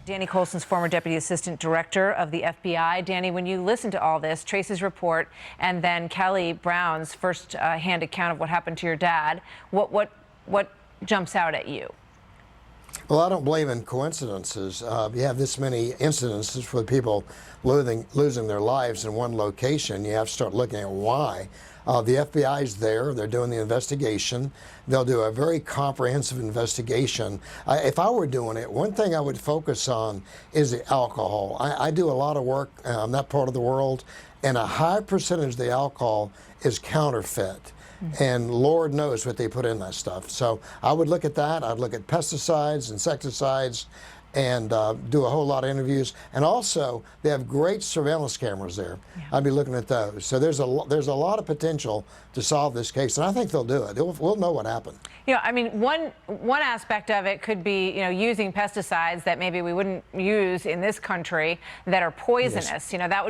Danny Coulson's former Deputy Assistant Director of the FBI. Danny, when you listen to all this, Trace's report, and then Kelly Brown's first-hand account of what happened to your dad, what jumps out at you? Well, I don't believe in coincidences. You have this many incidences with people losing their lives in one location. You have to start looking at why. The FBI's there. They're doing the investigation. They'll do a very comprehensive investigation. If I were doing it, one thing I would focus on is the alcohol. I do a lot of work in that part of the world, and a high percentage of the alcohol is counterfeit. And Lord knows what they put in that stuff. So I would look at that. I'd look at pesticides, insecticides, and do a whole lot of interviews. And also, they have great surveillance cameras there. Yeah. I'd be looking at those. So there's a lot of potential to solve this case, and I think they'll do it. We'll know what happened. You know, I mean, one aspect of it could be, you know, using pesticides that maybe we wouldn't use in this country that are poisonous. Yes. You know, that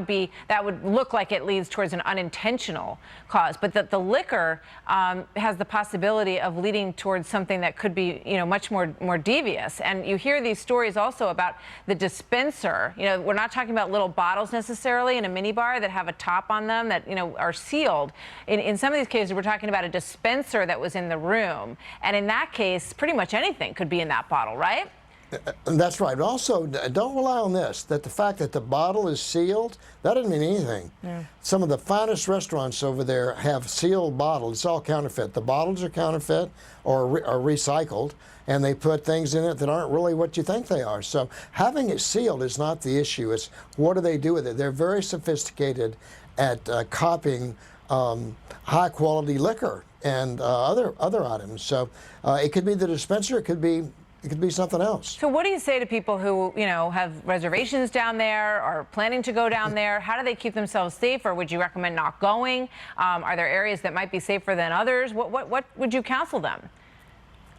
would look like it leads towards an unintentional cause. But the liquor has the possibility of leading towards something that could be, you know, much more devious. And you hear these stories also about the dispenser. You know, we're not talking about little bottles necessarily in a minibar that have a top on them that, you know, are sealed. In some of these cases, we're talking about a dispenser that was in the room. And in that case, pretty much anything could be in that bottle, right? That's right. Also, don't rely on this, that the fact that the bottle is sealed, that doesn't mean anything. Yeah. Some of the finest restaurants over there have sealed bottles. It's all counterfeit. The bottles are counterfeit or recycled, and they put things in it that aren't really what you think they are. So having it sealed is not the issue. It's what do they do with it? They're very sophisticated at copying high-quality liquor and other items. So it could be the dispenser. It could be something else. So what do you say to people who, you know, have reservations down there or planning to go down there? How do they keep themselves safe, or would you recommend not going? Are there areas that might be safer than others? What would you counsel them?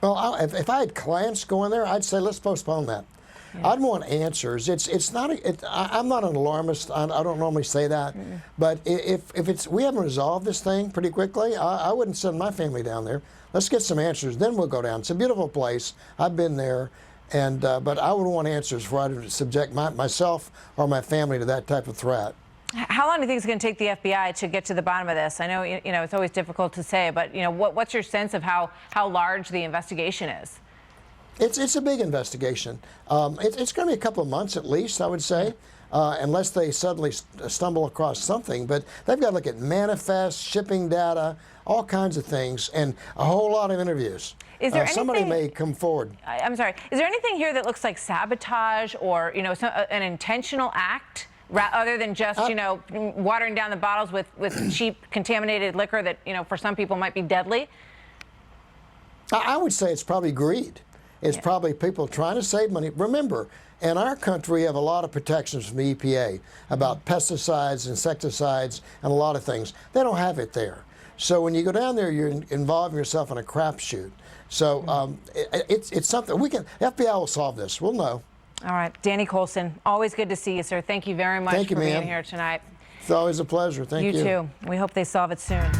Well, if I had clients going there, I'd say let's postpone that. Yeah. I'd want answers. I'm not an alarmist. I don't normally say that. Mm-hmm. But if we haven't resolved this thing pretty quickly, I wouldn't send my family down there. Let's get some answers, then we'll go down. It's a beautiful place. I've been there, and but I would want answers before I subject myself or my family to that type of threat. How long do you think it's going to take the FBI to get to the bottom of this? I know, you know, it's always difficult to say, but, you know, what's your sense of how large the investigation is? It's a big investigation. It's going to be a couple of months at least, I would say, unless they suddenly stumble across something. But they've got to look at manifests, shipping data, all kinds of things, and a whole lot of interviews. Is there somebody may come forward. I'm sorry. Is there anything here that looks like sabotage or, you know, an intentional act, other than just, you know, watering down the bottles with cheap, contaminated liquor that, you know, for some people might be deadly? I would say it's probably greed. It's probably people trying to save money. Remember, in our country, we have a lot of protections from the EPA about pesticides, insecticides, and a lot of things. They don't have it there. So when you go down there, you're involving yourself in a crapshoot. So it's something FBI will solve this. We'll know. All right. Danny Coulson, always good to see you, sir. Thank you very much for being here tonight. It's always a pleasure. Thank you. You too. We hope they solve it soon.